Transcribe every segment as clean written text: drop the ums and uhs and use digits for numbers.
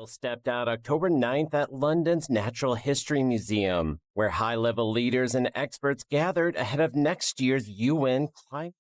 Vigil stepped out October 9th at London's Natural History Museum, where high-level leaders and experts gathered ahead of next year's UN climate.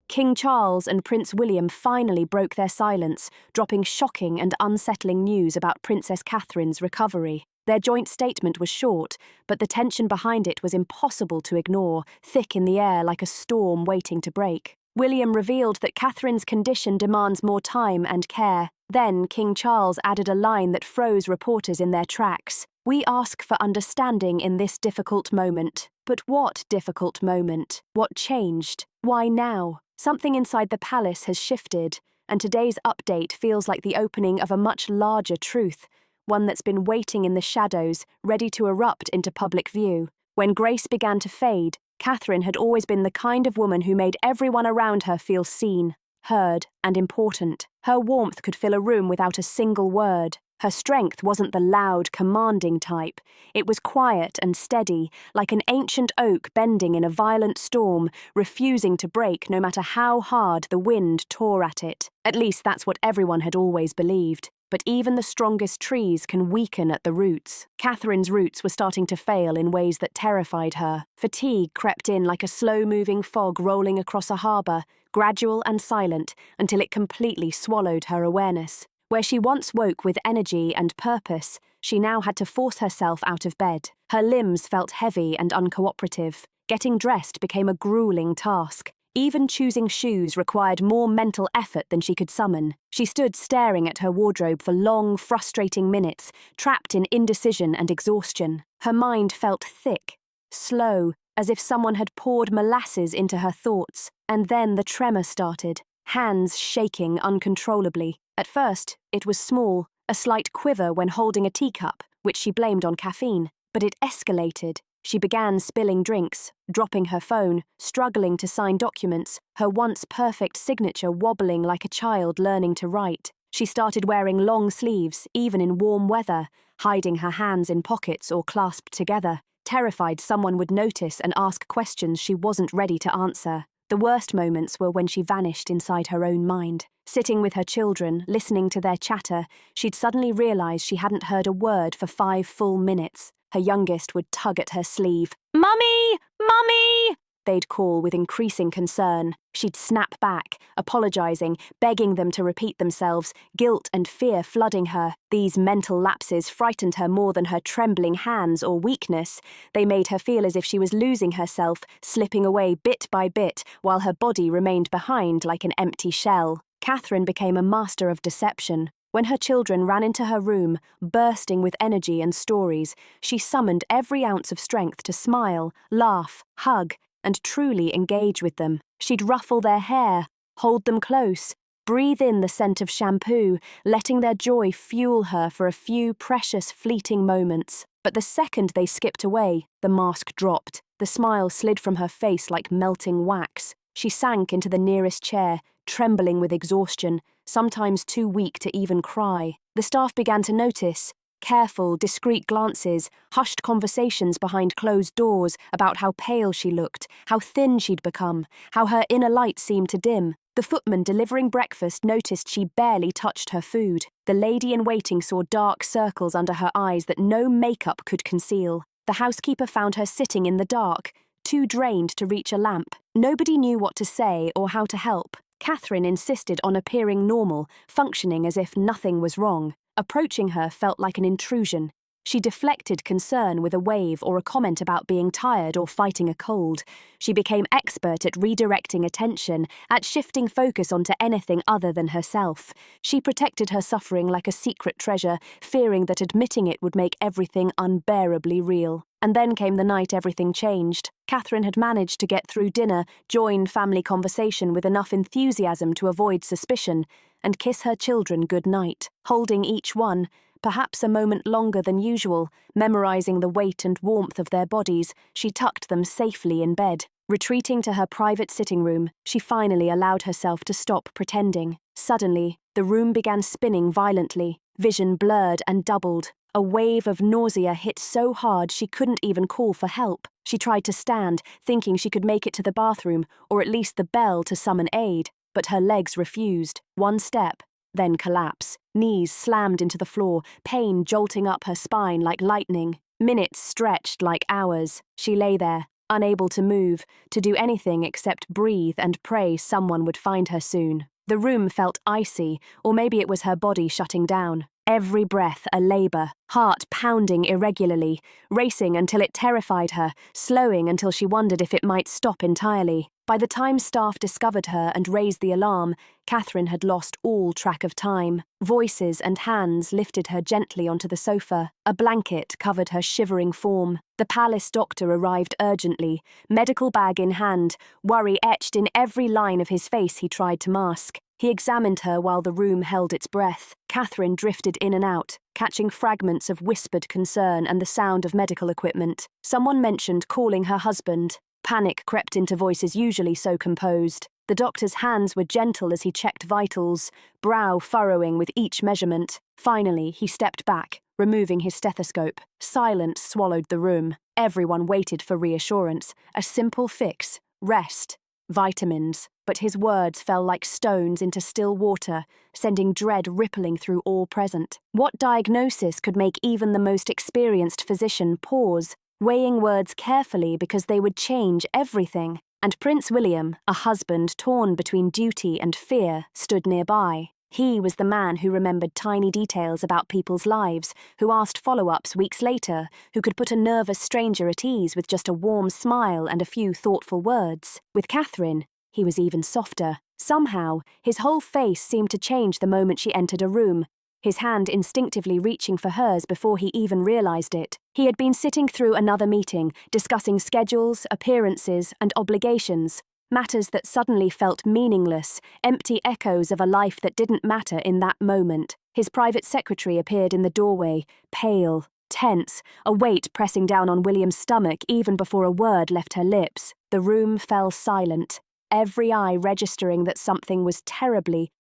King Charles and Prince William finally broke their silence, dropping shocking and unsettling news about Princess Catherine's recovery. Their joint statement was short, but the tension behind it was impossible to ignore, thick in the air like a storm waiting to break. William revealed that Catherine's condition demands more time and care. Then King Charles added a line that froze reporters in their tracks. "We ask for understanding in this difficult moment." But what difficult moment? What changed? Why now? Something inside the palace has shifted, and today's update feels like the opening of a much larger truth, one that's been waiting in the shadows, ready to erupt into public view. When grace began to fade, Catherine had always been the kind of woman who made everyone around her feel seen, heard, and important. Her warmth could fill a room without a single word. Her strength wasn't the loud, commanding type. It was quiet and steady, like an ancient oak bending in a violent storm, refusing to break no matter how hard the wind tore at it. At least that's what everyone had always believed. But even the strongest trees can weaken at the roots. Catherine's roots were starting to fail in ways that terrified her. Fatigue crept in like a slow-moving fog rolling across a harbour, gradual and silent, until it completely swallowed her awareness. Where she once woke with energy and purpose, she now had to force herself out of bed. Her limbs felt heavy and uncooperative. Getting dressed became a grueling task. Even choosing shoes required more mental effort than she could summon. She stood staring at her wardrobe for long, frustrating minutes, trapped in indecision and exhaustion. Her mind felt thick, slow, as if someone had poured molasses into her thoughts. And then the tremor started, hands shaking uncontrollably. At first, it was small, a slight quiver when holding a teacup, which she blamed on caffeine. But it escalated. She began spilling drinks, dropping her phone, struggling to sign documents, her once perfect signature wobbling like a child learning to write. She started wearing long sleeves, even in warm weather, hiding her hands in pockets or clasped together, terrified someone would notice and ask questions she wasn't ready to answer. The worst moments were when she vanished inside her own mind. Sitting with her children, listening to their chatter, she'd suddenly realised she hadn't heard a word for 5 full minutes. Her youngest would tug at her sleeve. "Mummy! Mummy!" they'd call with increasing concern. She'd snap back, apologising, begging them to repeat themselves, guilt and fear flooding her. These mental lapses frightened her more than her trembling hands or weakness. They made her feel as if she was losing herself, slipping away bit by bit, while her body remained behind like an empty shell. Catherine became a master of deception. When her children ran into her room, bursting with energy and stories, she summoned every ounce of strength to smile, laugh, hug, and truly engage with them. She'd ruffle their hair, hold them close, breathe in the scent of shampoo, letting their joy fuel her for a few precious fleeting moments. But the second they skipped away, the mask dropped. The smile slid from her face like melting wax. She sank into the nearest chair, trembling with exhaustion, sometimes too weak to even cry. The staff began to notice. Careful, discreet glances, hushed conversations behind closed doors about how pale she looked, how thin she'd become, how her inner light seemed to dim. The footman delivering breakfast noticed she barely touched her food. The lady-in-waiting saw dark circles under her eyes that no makeup could conceal. The housekeeper found her sitting in the dark, too drained to reach a lamp. Nobody knew what to say or how to help. Catherine insisted on appearing normal, functioning as if nothing was wrong. Approaching her felt like an intrusion. She deflected concern with a wave or a comment about being tired or fighting a cold. She became expert at redirecting attention, at shifting focus onto anything other than herself. She protected her suffering like a secret treasure, fearing that admitting it would make everything unbearably real. And then came the night everything changed. Catherine had managed to get through dinner, join family conversation with enough enthusiasm to avoid suspicion, and kiss her children good night, holding each one, perhaps a moment longer than usual, memorising the weight and warmth of their bodies. She tucked them safely in bed. Retreating to her private sitting room, she finally allowed herself to stop pretending. Suddenly, the room began spinning violently. Vision blurred and doubled. A wave of nausea hit so hard she couldn't even call for help. She tried to stand, thinking she could make it to the bathroom, or at least the bell to summon aid, but her legs refused. One step, then collapse. Knees slammed into the floor, pain jolting up her spine like lightning. Minutes stretched like hours. She lay there, unable to move, to do anything except breathe and pray someone would find her soon. The room felt icy, or maybe it was her body shutting down. Every breath a labor, heart pounding irregularly, racing until it terrified her, slowing until she wondered if it might stop entirely. By the time staff discovered her and raised the alarm, Catherine had lost all track of time. Voices and hands lifted her gently onto the sofa. A blanket covered her shivering form. The palace doctor arrived urgently, medical bag in hand, worry etched in every line of his face he tried to mask. He examined her while the room held its breath. Catherine drifted in and out, catching fragments of whispered concern and the sound of medical equipment. Someone mentioned calling her husband. Panic crept into voices usually so composed. The doctor's hands were gentle as he checked vitals, brow furrowing with each measurement. Finally, he stepped back, removing his stethoscope. Silence swallowed the room. Everyone waited for reassurance. A simple fix. Rest. Vitamins. But his words fell like stones into still water, sending dread rippling through all present. What diagnosis could make even the most experienced physician pause, weighing words carefully because they would change everything? And Prince William, a husband torn between duty and fear, stood nearby. He was the man who remembered tiny details about people's lives, who asked follow-ups weeks later, who could put a nervous stranger at ease with just a warm smile and a few thoughtful words. With Catherine, he was even softer. Somehow, his whole face seemed to change the moment she entered a room, his hand instinctively reaching for hers before he even realized it. He had been sitting through another meeting, discussing schedules, appearances, and obligations, matters that suddenly felt meaningless, empty echoes of a life that didn't matter in that moment. His private secretary appeared in the doorway, pale, tense, a weight pressing down on William's stomach even before a word left her lips. The room fell silent, every eye registering that something was terribly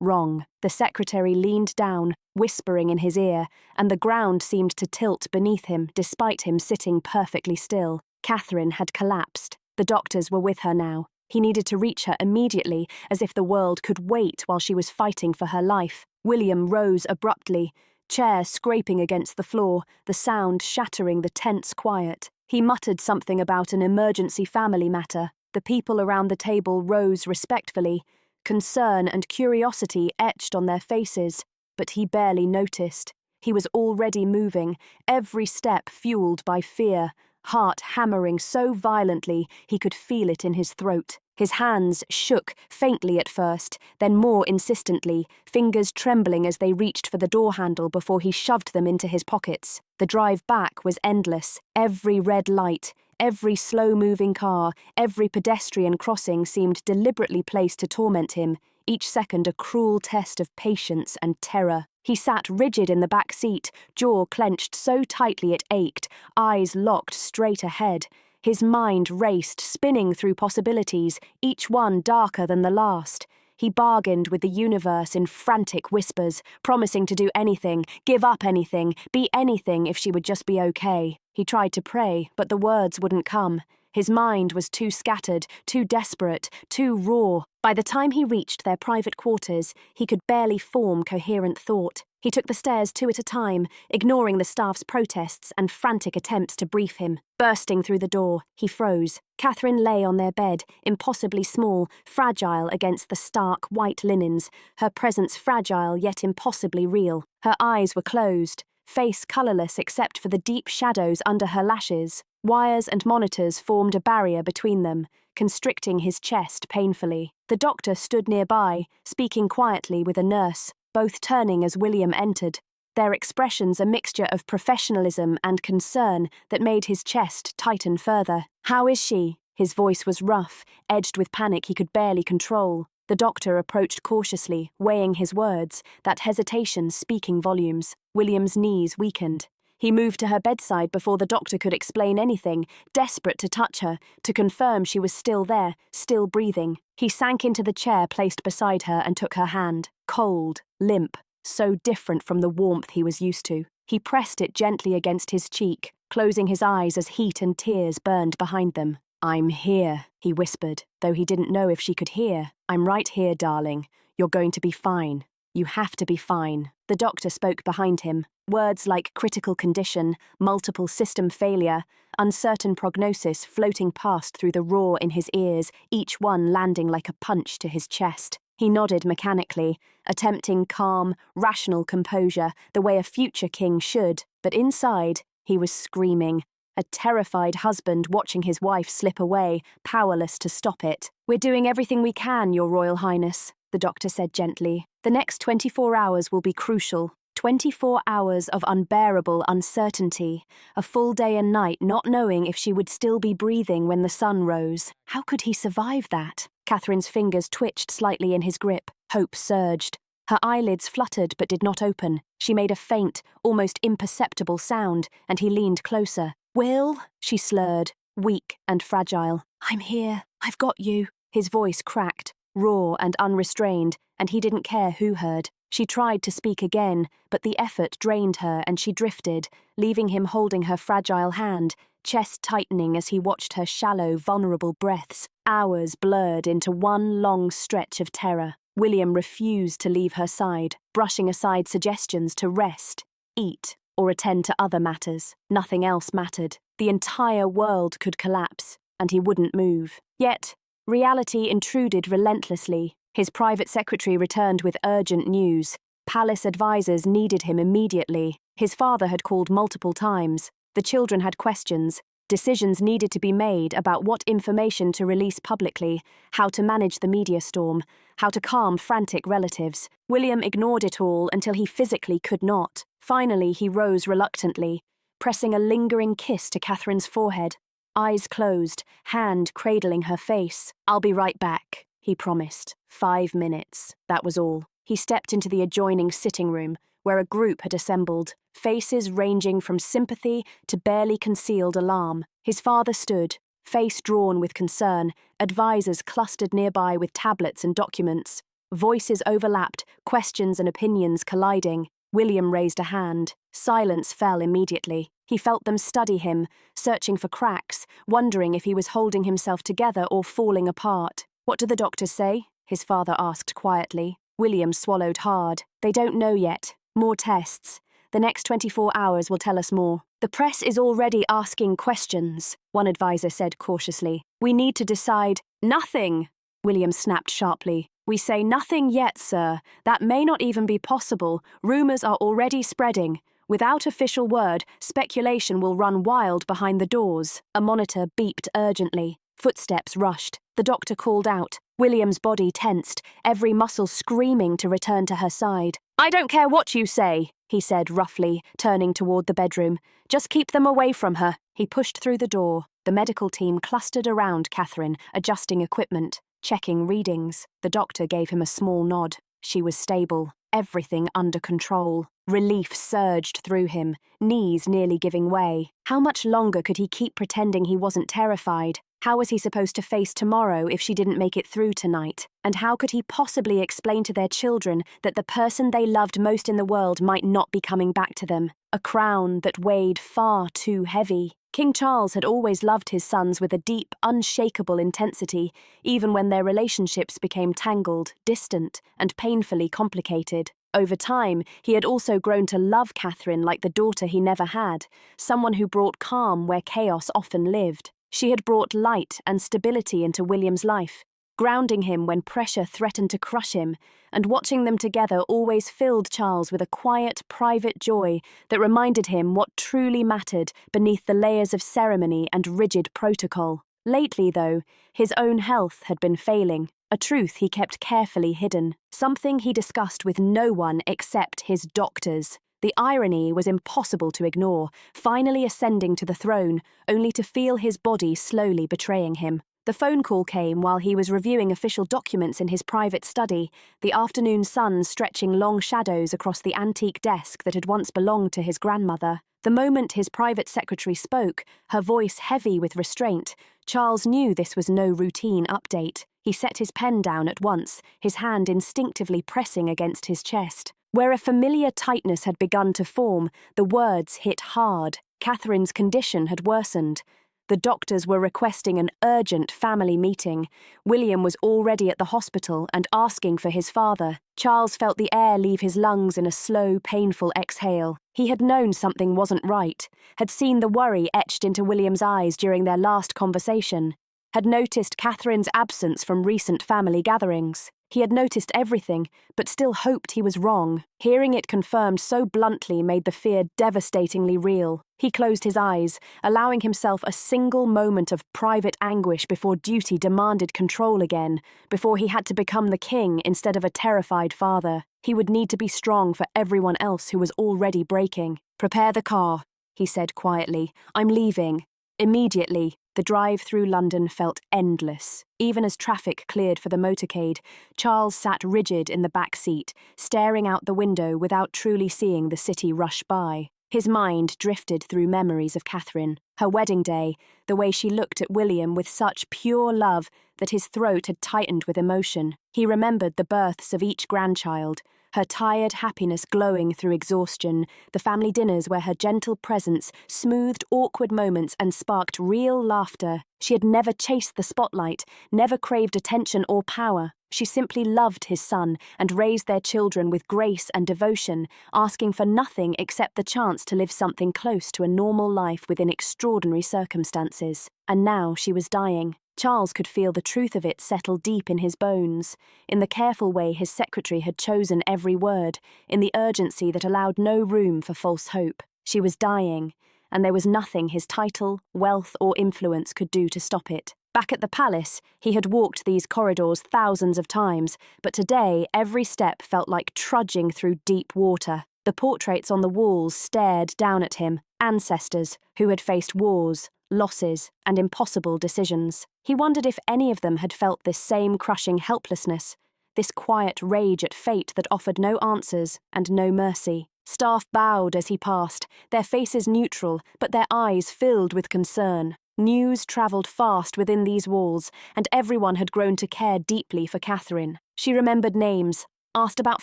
wrong. The secretary leaned down, whispering in his ear, and the ground seemed to tilt beneath him despite him sitting perfectly still. Catherine had collapsed. The doctors were with her now. He needed to reach her immediately, as if the world could wait while she was fighting for her life. William rose abruptly, chair scraping against the floor, the sound shattering the tense quiet. He muttered something about an emergency family matter. The people around the table rose respectfully, concern and curiosity etched on their faces, but he barely noticed. He was already moving, every step fueled by fear, heart hammering so violently he could feel it in his throat. His hands shook, faintly at first, then more insistently, fingers trembling as they reached for the door handle before he shoved them into his pockets. The drive back was endless. Every red light, every slow-moving car, every pedestrian crossing seemed deliberately placed to torment him, each second a cruel test of patience and terror. He sat rigid in the back seat, jaw clenched so tightly it ached, eyes locked straight ahead. His mind raced, spinning through possibilities, each one darker than the last. He bargained with the universe in frantic whispers, promising to do anything, give up anything, be anything if she would just be okay. He tried to pray, but the words wouldn't come. His mind was too scattered, too desperate, too raw. By the time he reached their private quarters, he could barely form coherent thought. He took the stairs two at a time, ignoring the staff's protests and frantic attempts to brief him. Bursting through the door, he froze. Catherine lay on their bed, impossibly small, fragile against the stark white linens, her presence fragile yet impossibly real. Her eyes were closed, face colourless except for the deep shadows under her lashes. Wires and monitors formed a barrier between them, constricting his chest painfully. The doctor stood nearby, speaking quietly with a nurse, both turning as William entered, their expressions a mixture of professionalism and concern that made his chest tighten further. "How is she?" His voice was rough, edged with panic he could barely control. The doctor approached cautiously, weighing his words, that hesitation speaking volumes. William's knees weakened. He moved to her bedside before the doctor could explain anything, desperate to touch her, to confirm she was still there, still breathing. He sank into the chair placed beside her and took her hand. Cold, limp, so different from the warmth he was used to. He pressed it gently against his cheek, closing his eyes as heat and tears burned behind them. "I'm here," he whispered, though he didn't know if she could hear. "I'm right here, darling. "You're going to be fine. You have to be fine." The doctor spoke behind him. Words like critical condition, multiple system failure, uncertain prognosis floating past through the roar in his ears, each one landing like a punch to his chest. He nodded mechanically, attempting calm, rational composure, the way a future king should, but inside, he was screaming. A terrified husband watching his wife slip away, powerless to stop it. "We're doing everything we can, Your Royal Highness," the doctor said gently. "The next 24 hours will be crucial. 24 hours of unbearable uncertainty, a full day and night not knowing if she would still be breathing when the sun rose. How could he survive that?" Catherine's fingers twitched slightly in his grip. Hope surged. Her eyelids fluttered but did not open. She made a faint, almost imperceptible sound, and he leaned closer. "Will?" she slurred, weak and fragile. "I'm here. I've got you." His voice cracked, raw and unrestrained, and he didn't care who heard. She tried to speak again, but the effort drained her and she drifted, leaving him holding her fragile hand, chest tightening as he watched her shallow, vulnerable breaths. Hours blurred into one long stretch of terror. William refused to leave her side, brushing aside suggestions to rest, eat, or attend to other matters. Nothing else mattered. The entire world could collapse, and he wouldn't move. Yet, reality intruded relentlessly. His private secretary returned with urgent news. Palace advisors needed him immediately. His father had called multiple times. The children had questions. Decisions needed to be made about what information to release publicly, how to manage the media storm, how to calm frantic relatives. William ignored it all until he physically could not. Finally, he rose reluctantly, pressing a lingering kiss to Catherine's forehead. Eyes closed, hand cradling her face. "I'll be right back," he promised. 5 minutes, that was all. He stepped into the adjoining sitting room, where a group had assembled, faces ranging from sympathy to barely concealed alarm. His father stood, face drawn with concern, advisors clustered nearby with tablets and documents. Voices overlapped, questions and opinions colliding. William raised a hand. Silence fell immediately. He felt them study him, searching for cracks, wondering if he was holding himself together or falling apart. "What do the doctors say?" his father asked quietly. William swallowed hard. "They don't know yet. More tests. The next 24 hours will tell us more." "The press is already asking questions," one advisor said cautiously. "We need to decide." "Nothing!" William snapped sharply. "We say nothing yet, sir. That may not even be possible. Rumors are already spreading. Without official word, speculation will run wild behind the doors." A monitor beeped urgently. Footsteps rushed. The doctor called out. William's body tensed, every muscle screaming to return to her side. "I don't care what you say," he said roughly, turning toward the bedroom. "Just keep them away from her." He pushed through the door. The medical team clustered around Catherine, adjusting equipment, checking readings. The doctor gave him a small nod. She was stable, everything under control. Relief surged through him, knees nearly giving way. How much longer could he keep pretending he wasn't terrified? How was he supposed to face tomorrow if she didn't make it through tonight? And how could he possibly explain to their children that the person they loved most in the world might not be coming back to them? A crown that weighed far too heavy. King Charles had always loved his sons with a deep, unshakable intensity, even when their relationships became tangled, distant, and painfully complicated. Over time, he had also grown to love Catherine like the daughter he never had, someone who brought calm where chaos often lived. She had brought light and stability into William's life, grounding him when pressure threatened to crush him, and watching them together always filled Charles with a quiet, private joy that reminded him what truly mattered beneath the layers of ceremony and rigid protocol. Lately, though, his own health had been failing, a truth he kept carefully hidden, something he discussed with no one except his doctors. The irony was impossible to ignore, finally ascending to the throne, only to feel his body slowly betraying him. The phone call came while he was reviewing official documents in his private study, the afternoon sun stretching long shadows across the antique desk that had once belonged to his grandmother. The moment his private secretary spoke, her voice heavy with restraint, Charles knew this was no routine update. He set his pen down at once, his hand instinctively pressing against his chest. Where a familiar tightness had begun to form, the words hit hard. Catherine's condition had worsened. The doctors were requesting an urgent family meeting. William was already at the hospital and asking for his father. Charles felt the air leave his lungs in a slow, painful exhale. He had known something wasn't right, had seen the worry etched into William's eyes during their last conversation, had noticed Catherine's absence from recent family gatherings. He had noticed everything, but still hoped he was wrong. Hearing it confirmed so bluntly made the fear devastatingly real. He closed his eyes, allowing himself a single moment of private anguish before duty demanded control again, before he had to become the king instead of a terrified father. He would need to be strong for everyone else who was already breaking. "Prepare the car," he said quietly. "I'm leaving." Immediately, the drive through London felt endless. Even as traffic cleared for the motorcade, Charles sat rigid in the back seat, staring out the window without truly seeing the city rush by. His mind drifted through memories of Catherine, her wedding day, the way she looked at William with such pure love that his throat had tightened with emotion. He remembered the births of each grandchild, her tired happiness glowing through exhaustion, the family dinners where her gentle presence smoothed awkward moments and sparked real laughter. She had never chased the spotlight, never craved attention or power. She simply loved his son and raised their children with grace and devotion, asking for nothing except the chance to live something close to a normal life within extraordinary circumstances. And now she was dying. Charles could feel the truth of it settle deep in his bones, in the careful way his secretary had chosen every word, in the urgency that allowed no room for false hope. She was dying, and there was nothing his title, wealth, or influence could do to stop it. Back at the palace, he had walked these corridors thousands of times, but today every step felt like trudging through deep water. The portraits on the walls stared down at him, ancestors who had faced wars, losses, and impossible decisions. He wondered if any of them had felt this same crushing helplessness, this quiet rage at fate that offered no answers and no mercy. Staff bowed as he passed, their faces neutral, but their eyes filled with concern. News travelled fast within these walls, and everyone had grown to care deeply for Catherine. She remembered names, asked about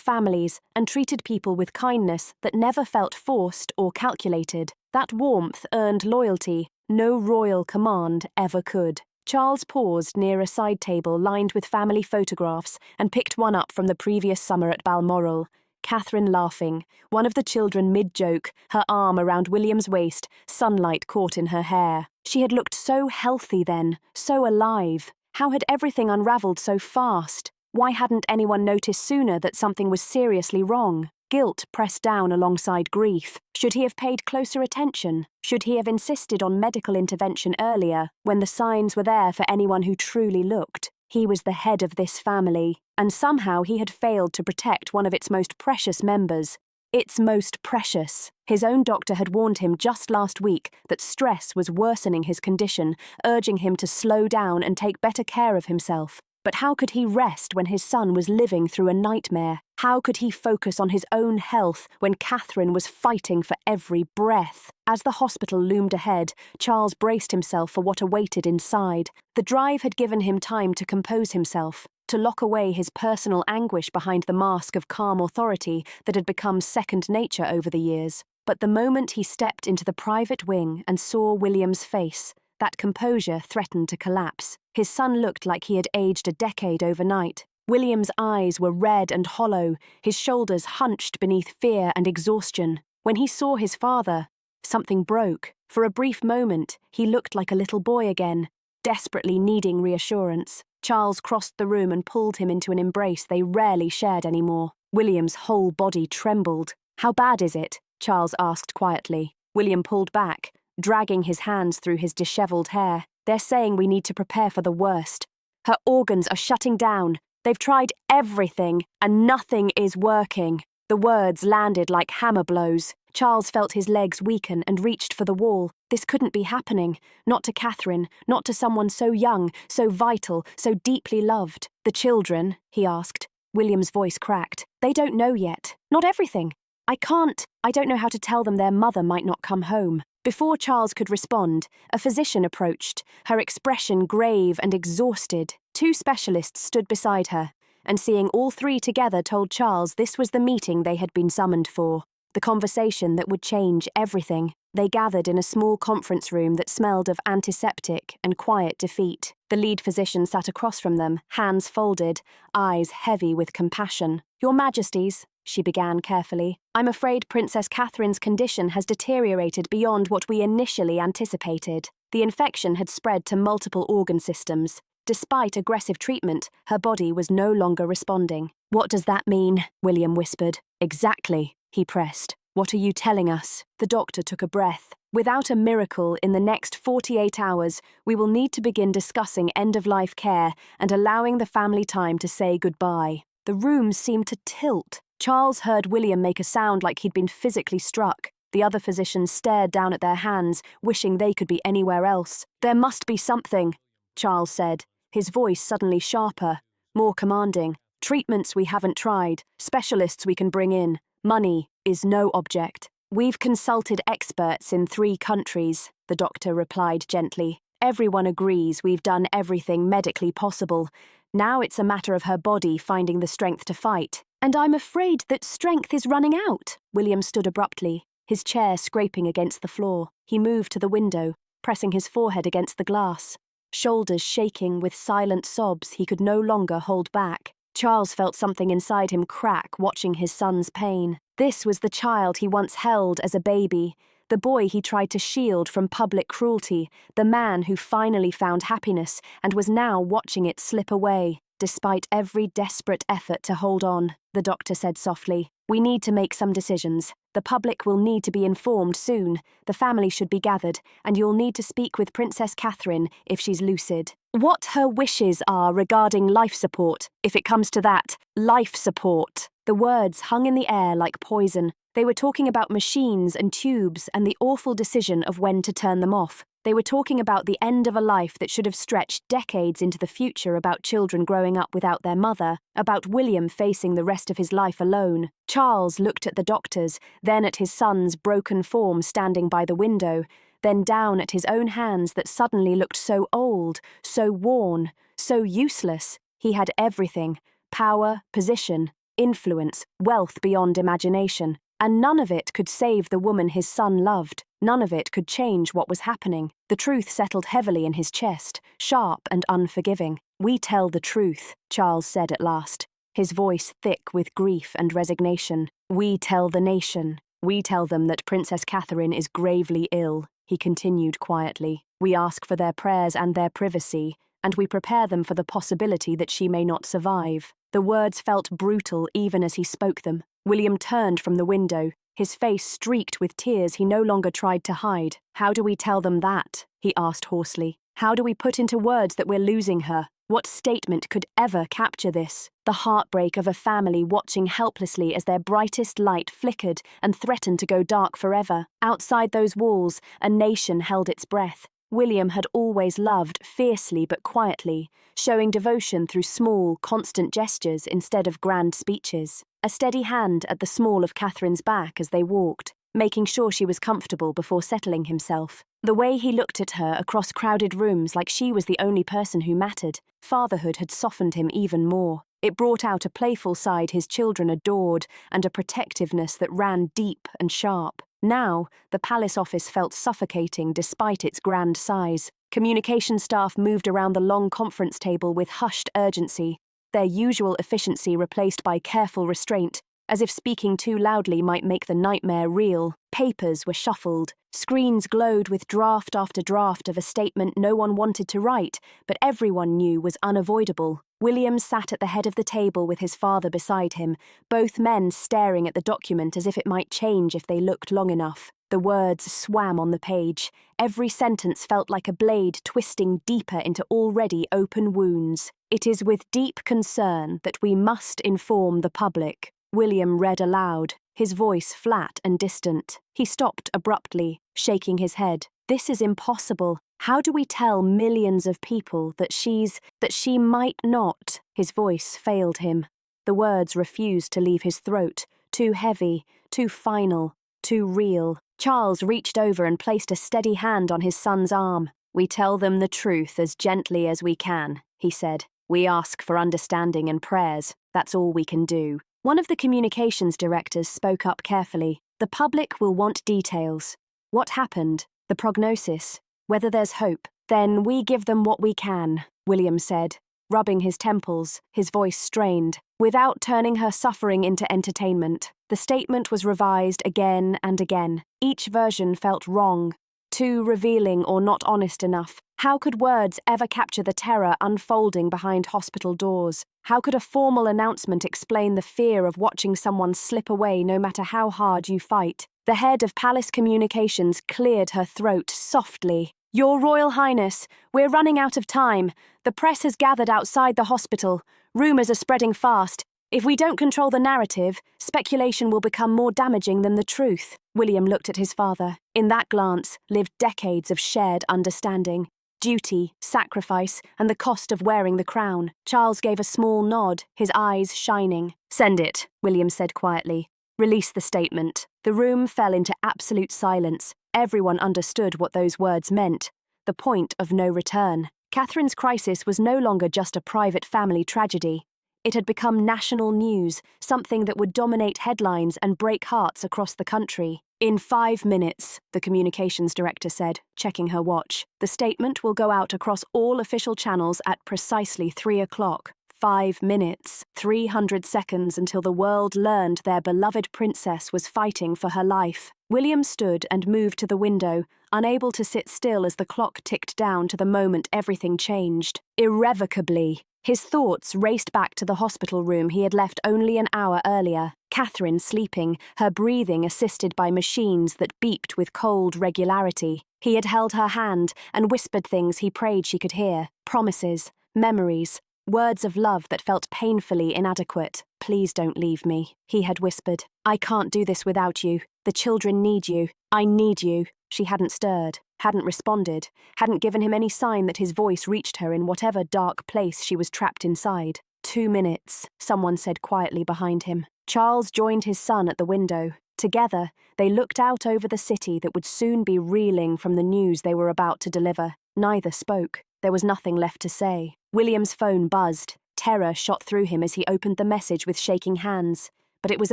families, and treated people with kindness that never felt forced or calculated. That warmth earned loyalty no royal command ever could. Charles paused near a side table lined with family photographs and picked one up from the previous summer at Balmoral. Catherine laughing, one of the children mid-joke, her arm around William's waist, sunlight caught in her hair. She had looked so healthy then, so alive. How had everything unravelled so fast? Why hadn't anyone noticed sooner that something was seriously wrong? Guilt pressed down alongside grief. Should he have paid closer attention? Should he have insisted on medical intervention earlier, when the signs were there for anyone who truly looked? He was the head of this family, and somehow he had failed to protect one of its most precious members. Its most precious. His own doctor had warned him just last week that stress was worsening his condition, urging him to slow down and take better care of himself. But how could he rest when his son was living through a nightmare? How could he focus on his own health when Catherine was fighting for every breath? As the hospital loomed ahead, Charles braced himself for what awaited inside. The drive had given him time to compose himself, to lock away his personal anguish behind the mask of calm authority that had become second nature over the years. But the moment he stepped into the private wing and saw William's face, that composure threatened to collapse. His son looked like he had aged a decade overnight. William's eyes were red and hollow, his shoulders hunched beneath fear and exhaustion. When he saw his father, something broke. For a brief moment, he looked like a little boy again, desperately needing reassurance. Charles crossed the room and pulled him into an embrace they rarely shared anymore. William's whole body trembled. "How bad is it?" Charles asked quietly. William pulled back, dragging his hands through his dishevelled hair. "They're saying we need to prepare for the worst. Her organs are shutting down. They've tried everything, and nothing is working." The words landed like hammer blows. Charles felt his legs weaken and reached for the wall. This couldn't be happening. Not to Catherine, not to someone so young, so vital, so deeply loved. "The children?" he asked. William's voice cracked. "They don't know yet. Not everything. I don't know how to tell them their mother might not come home." Before Charles could respond, a physician approached, her expression grave and exhausted. Two specialists stood beside her, and seeing all three together told Charles this was the meeting they had been summoned for, the conversation that would change everything. They gathered in a small conference room that smelled of antiseptic and quiet defeat. The lead physician sat across from them, hands folded, eyes heavy with compassion. "Your Majesties," she began carefully, "I'm afraid Princess Catherine's condition has deteriorated beyond what we initially anticipated. The infection had spread to multiple organ systems. Despite aggressive treatment, her body was no longer responding." "What does that mean?" William whispered. "Exactly," he pressed. "What are you telling us?" The doctor took a breath. "Without a miracle in the next 48 hours, we will need to begin discussing end-of-life care and allowing the family time to say goodbye." The room seemed to tilt. Charles heard William make a sound like he'd been physically struck. The other physicians stared down at their hands, wishing they could be anywhere else. "There must be something," Charles said, his voice suddenly sharper, more commanding. "Treatments we haven't tried, specialists we can bring in. Money is no object." "We've consulted experts in 3 countries," the doctor replied gently. "Everyone agrees we've done everything medically possible. Now it's a matter of her body finding the strength to fight." "And I'm afraid that strength is running out." William stood abruptly, his chair scraping against the floor. He moved to the window, pressing his forehead against the glass. Shoulders shaking with silent sobs he could no longer hold back. Charles felt something inside him crack watching his son's pain. This was the child he once held as a baby, the boy he tried to shield from public cruelty, the man who finally found happiness and was now watching it slip away, despite every desperate effort to hold on. The doctor said softly, "We need to make some decisions. The public will need to be informed soon. The family should be gathered, and you'll need to speak with Princess Catherine if she's lucid. What her wishes are regarding life support, if it comes to that. Life support." The words hung in the air like poison. They were talking about machines and tubes and the awful decision of when to turn them off. They were talking about the end of a life that should have stretched decades into the future, about children growing up without their mother, about William facing the rest of his life alone. Charles looked at the doctors, then at his son's broken form standing by the window, then down at his own hands that suddenly looked so old, so worn, so useless. He had everything: power, position, influence, wealth beyond imagination. And none of it could save the woman his son loved. None of it could change what was happening. The truth settled heavily in his chest, sharp and unforgiving. "We tell the truth," Charles said at last, his voice thick with grief and resignation. "We tell the nation. We tell them that Princess Catherine is gravely ill," he continued quietly. "We ask for their prayers and their privacy, and we prepare them for the possibility that she may not survive." The words felt brutal even as he spoke them. William turned from the window, his face streaked with tears he no longer tried to hide. "How do we tell them that?" he asked hoarsely. "How do we put into words that we're losing her? What statement could ever capture this? The heartbreak of a family watching helplessly as their brightest light flickered and threatened to go dark forever. Outside those walls, a nation held its breath. William had always loved fiercely but quietly, showing devotion through small, constant gestures instead of grand speeches. A steady hand at the small of Catherine's back as they walked, making sure she was comfortable before settling himself. The way he looked at her across crowded rooms like she was the only person who mattered. Fatherhood had softened him even more. It brought out a playful side his children adored and a protectiveness that ran deep and sharp. Now, the palace office felt suffocating despite its grand size. Communication staff moved around the long conference table with hushed urgency, their usual efficiency replaced by careful restraint, as if speaking too loudly might make the nightmare real. Papers were shuffled. Screens glowed with draft after draft of a statement no one wanted to write, but everyone knew was unavoidable. William sat at the head of the table with his father beside him, both men staring at the document as if it might change if they looked long enough. The words swam on the page. Every sentence felt like a blade twisting deeper into already open wounds. "It is with deep concern that we must inform the public," William read aloud, his voice flat and distant. He stopped abruptly, shaking his head. "This is impossible. How do we tell millions of people that she might not?" His voice failed him. The words refused to leave his throat, too heavy, too final, too real. Charles reached over and placed a steady hand on his son's arm. "We tell them the truth as gently as we can," he said. "We ask for understanding and prayers. That's all we can do." One of the communications directors spoke up carefully. "The public will want details. What happened? The prognosis? Whether there's hope? Then we give them what we can, William said, rubbing his temples, his voice strained. Without turning her suffering into entertainment, the statement was revised again and again. Each version felt wrong, too revealing or not honest enough. How could words ever capture the terror unfolding behind hospital doors? How could a formal announcement explain the fear of watching someone slip away no matter how hard you fight? The head of Palace Communications cleared her throat softly. Your Royal Highness, we're running out of time. The press has gathered outside the hospital. Rumours are spreading fast. If we don't control the narrative, speculation will become more damaging than the truth. William looked at his father. In that glance lived decades of shared understanding. Duty, sacrifice, and the cost of wearing the crown. Charles gave a small nod, his eyes shining. Send it, William said quietly. Release the statement. The room fell into absolute silence. Everyone understood what those words meant. The point of no return. Catherine's crisis was no longer just a private family tragedy. It had become national news, something that would dominate headlines and break hearts across the country. In 5 minutes, the communications director said, checking her watch. The statement will go out across all official channels at precisely 3 o'clock. 5 minutes, 300 seconds until the world learned their beloved princess was fighting for her life. William stood and moved to the window, unable to sit still as the clock ticked down to the moment everything changed. Irrevocably. His thoughts raced back to the hospital room he had left only an hour earlier. Catherine sleeping, her breathing assisted by machines that beeped with cold regularity. He had held her hand and whispered things he prayed she could hear. Promises, memories, words of love that felt painfully inadequate. Please don't leave me, he had whispered. I can't do this without you. The children need you. I need you. She hadn't stirred, hadn't responded, hadn't given him any sign that his voice reached her in whatever dark place she was trapped inside. 2 minutes, someone said quietly behind him. Charles joined his son at the window. Together, they looked out over the city that would soon be reeling from the news they were about to deliver. Neither spoke. There was nothing left to say. William's phone buzzed. Terror shot through him as he opened the message with shaking hands. But it was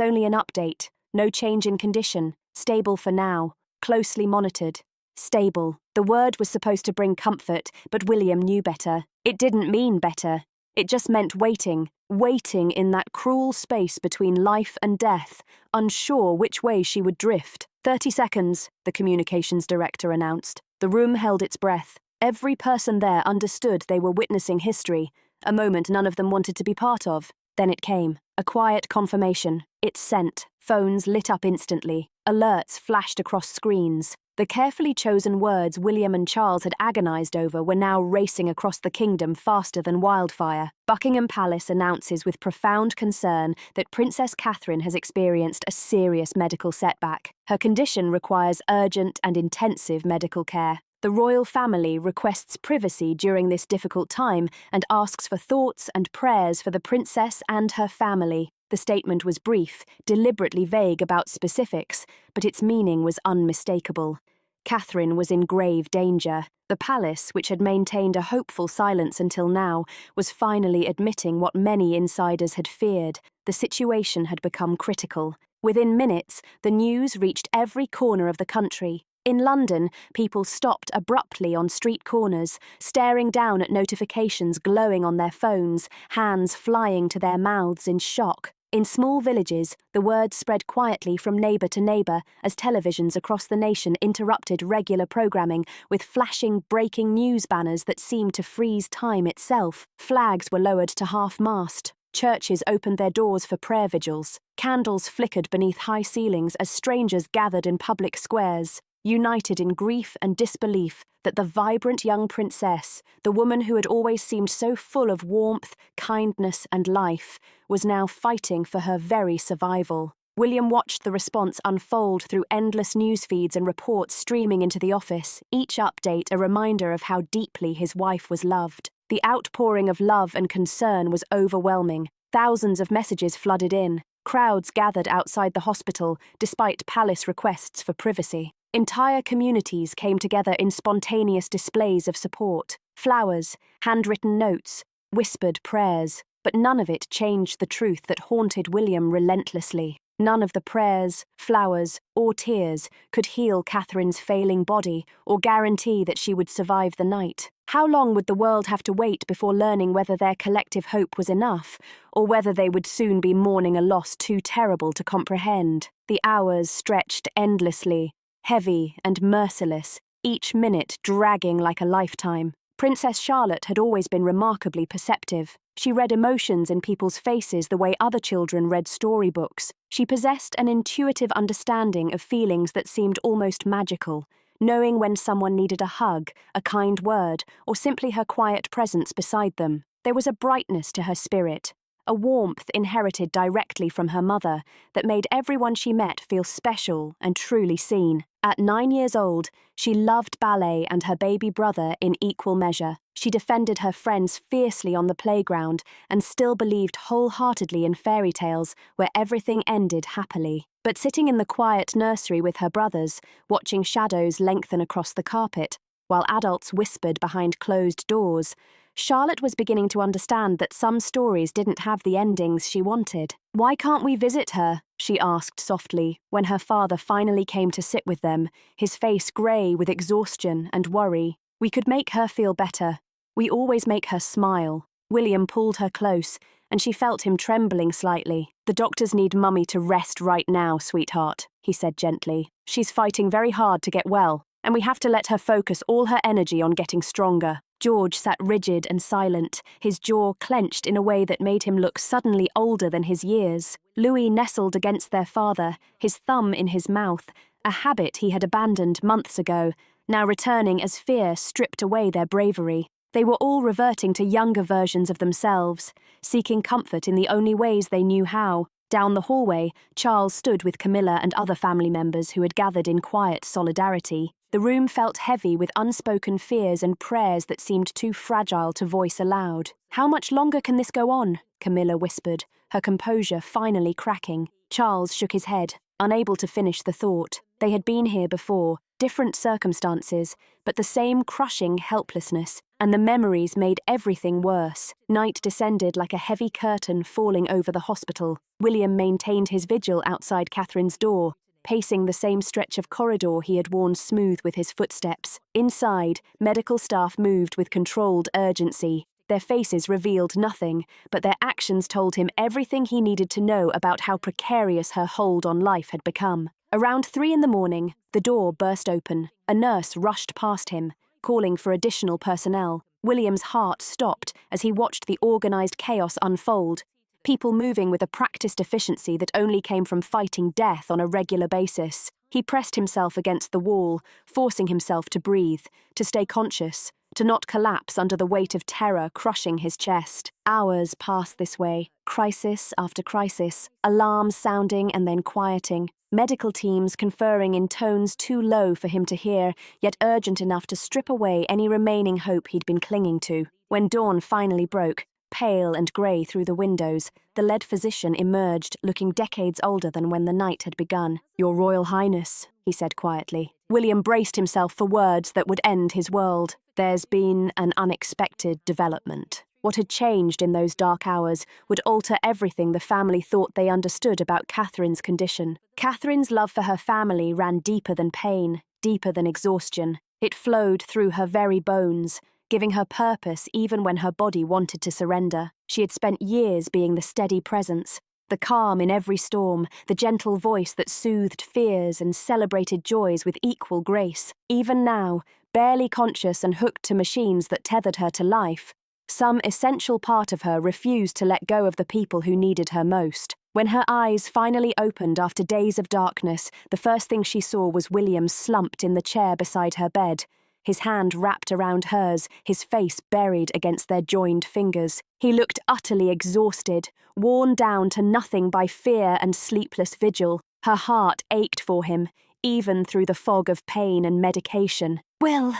only an update. No change in condition. Stable for now. Closely monitored. Stable. The word was supposed to bring comfort, but William knew better. It didn't mean better. It just meant waiting. Waiting in that cruel space between life and death, unsure which way she would drift. 30 seconds, the communications director announced. The room held its breath. Every person there understood they were witnessing history, a moment none of them wanted to be part of. Then it came. A quiet confirmation. It sent. Phones lit up instantly. Alerts flashed across screens. The carefully chosen words William and Charles had agonized over were now racing across the kingdom faster than wildfire. Buckingham Palace announces with profound concern that Princess Catherine has experienced a serious medical setback. Her condition requires urgent and intensive medical care. The royal family requests privacy during this difficult time and asks for thoughts and prayers for the princess and her family. The statement was brief, deliberately vague about specifics, but its meaning was unmistakable. Catherine was in grave danger. The palace, which had maintained a hopeful silence until now, was finally admitting what many insiders had feared. The situation had become critical. Within minutes, the news reached every corner of the country. In London, people stopped abruptly on street corners, staring down at notifications glowing on their phones, hands flying to their mouths in shock. In small villages, the word spread quietly from neighbour to neighbour as televisions across the nation interrupted regular programming with flashing breaking news banners that seemed to freeze time itself. Flags were lowered to half-mast. Churches opened their doors for prayer vigils. Candles flickered beneath high ceilings as strangers gathered in public squares, united in grief and disbelief that the vibrant young princess, the woman who had always seemed so full of warmth, kindness and life, was now fighting for her very survival. William watched the response unfold through endless news feeds and reports streaming into the office, each update a reminder of how deeply his wife was loved. The outpouring of love and concern was overwhelming. Thousands of messages flooded in. Crowds gathered outside the hospital, despite palace requests for privacy. Entire communities came together in spontaneous displays of support. Flowers, handwritten notes, whispered prayers, but none of it changed the truth that haunted William relentlessly. None of the prayers, flowers, or tears could heal Catherine's failing body or guarantee that she would survive the night. How long would the world have to wait before learning whether their collective hope was enough, or whether they would soon be mourning a loss too terrible to comprehend? The hours stretched endlessly, heavy and merciless, each minute dragging like a lifetime. Princess Charlotte had always been remarkably perceptive. She read emotions in people's faces the way other children read storybooks. She possessed an intuitive understanding of feelings that seemed almost magical, knowing when someone needed a hug, a kind word, or simply her quiet presence beside them. There was a brightness to her spirit, a warmth inherited directly from her mother that made everyone she met feel special and truly seen. At 9 years old, she loved ballet and her baby brother in equal measure. She defended her friends fiercely on the playground and still believed wholeheartedly in fairy tales where everything ended happily. But sitting in the quiet nursery with her brothers, watching shadows lengthen across the carpet, while adults whispered behind closed doors, Charlotte was beginning to understand that some stories didn't have the endings she wanted. "Why can't we visit her?" she asked softly, when her father finally came to sit with them, his face grey with exhaustion and worry. "We could make her feel better. We always make her smile." William pulled her close, and she felt him trembling slightly. "The doctors need Mummy to rest right now, sweetheart," he said gently. "She's fighting very hard to get well, and we have to let her focus all her energy on getting stronger." George sat rigid and silent, his jaw clenched in a way that made him look suddenly older than his years. Louis nestled against their father, his thumb in his mouth, a habit he had abandoned months ago, now returning as fear stripped away their bravery. They were all reverting to younger versions of themselves, seeking comfort in the only ways they knew how. Down the hallway, Charles stood with Camilla and other family members who had gathered in quiet solidarity. The room felt heavy with unspoken fears and prayers that seemed too fragile to voice aloud. "How much longer can this go on?" Camilla whispered, her composure finally cracking. Charles shook his head, unable to finish the thought. They had been here before, different circumstances, but the same crushing helplessness, and the memories made everything worse. Night descended like a heavy curtain falling over the hospital. William maintained his vigil outside Catherine's door, pacing the same stretch of corridor he had worn smooth with his footsteps. Inside, medical staff moved with controlled urgency. Their faces revealed nothing, but their actions told him everything he needed to know about how precarious her hold on life had become. Around 3 a.m, the door burst open. A nurse rushed past him, calling for additional personnel. William's heart stopped as he watched the organized chaos unfold. People moving with a practiced efficiency that only came from fighting death on a regular basis. He pressed himself against the wall, forcing himself to breathe, to stay conscious, to not collapse under the weight of terror crushing his chest. Hours passed this way, crisis after crisis, alarms sounding and then quieting, medical teams conferring in tones too low for him to hear, yet urgent enough to strip away any remaining hope he'd been clinging to. When dawn finally broke, pale and grey through the windows, the lead physician emerged, looking decades older than when the night had begun. "Your Royal Highness," he said quietly. William braced himself for words that would end his world. "There's been an unexpected development." What had changed in those dark hours would alter everything the family thought they understood about Catherine's condition. Catherine's love for her family ran deeper than pain, deeper than exhaustion. It flowed through her very bones, giving her purpose even when her body wanted to surrender. She had spent years being the steady presence, the calm in every storm, the gentle voice that soothed fears and celebrated joys with equal grace. Even now, barely conscious and hooked to machines that tethered her to life, some essential part of her refused to let go of the people who needed her most. When her eyes finally opened after days of darkness, the first thing she saw was William slumped in the chair beside her bed, his hand wrapped around hers, his face buried against their joined fingers. He looked utterly exhausted, worn down to nothing by fear and sleepless vigil. Her heart ached for him, even through the fog of pain and medication. "Will,"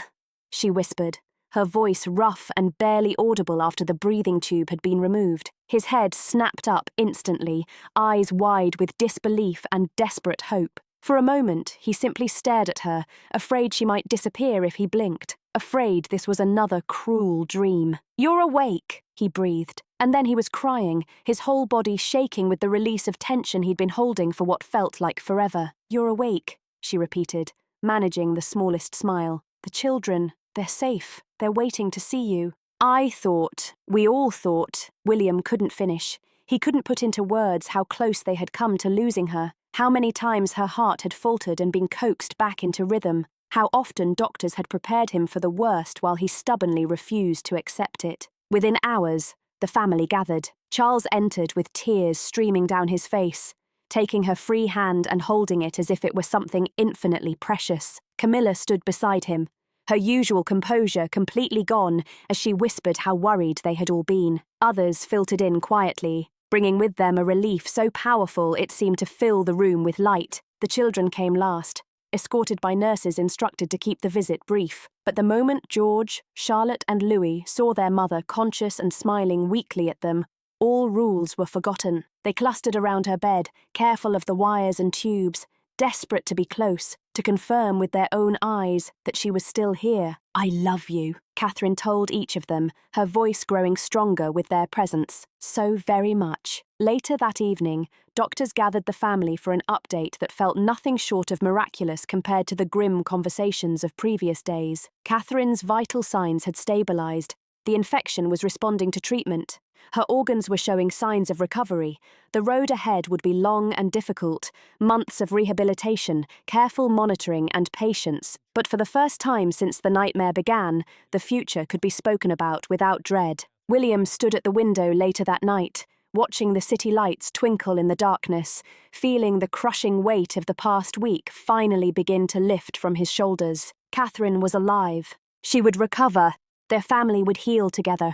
she whispered, her voice rough and barely audible after the breathing tube had been removed. His head snapped up instantly, eyes wide with disbelief and desperate hope. For a moment, he simply stared at her, afraid she might disappear if he blinked, afraid this was another cruel dream. "You're awake," he breathed, And then he was crying, his whole body shaking with the release of tension he'd been holding for what felt like forever. "You're awake," she repeated, managing the smallest smile. "The children, they're safe. They're waiting to see you." We all thought, William couldn't finish. He couldn't put into words how close they had come to losing her, how many times her heart had faltered and been coaxed back into rhythm, how often doctors had prepared him for the worst while he stubbornly refused to accept it. Within hours, the family gathered. Charles entered with tears streaming down his face, taking her free hand and holding it as if it were something infinitely precious. Camilla stood beside him, her usual composure completely gone as she whispered how worried they had all been. Others filtered in quietly, bringing with them a relief so powerful it seemed to fill the room with light. The children came last, escorted by nurses instructed to keep the visit brief. But the moment George, Charlotte and Louis saw their mother conscious and smiling weakly at them, all rules were forgotten. They clustered around her bed, careful of the wires and tubes, desperate to be close, to confirm with their own eyes that she was still here. "I love you," Catherine told each of them, her voice growing stronger with their presence. "So very much." Later that evening, doctors gathered the family for an update that felt nothing short of miraculous compared to the grim conversations of previous days. Catherine's vital signs had stabilized. The infection was responding to treatment. Her organs were showing signs of recovery. The road ahead would be long and difficult, months of rehabilitation, careful monitoring and patience. But for the first time since the nightmare began, the future could be spoken about without dread. William stood at the window later that night, watching the city lights twinkle in the darkness, feeling the crushing weight of the past week finally begin to lift from his shoulders. Catherine was alive. She would recover. Their family would heal together.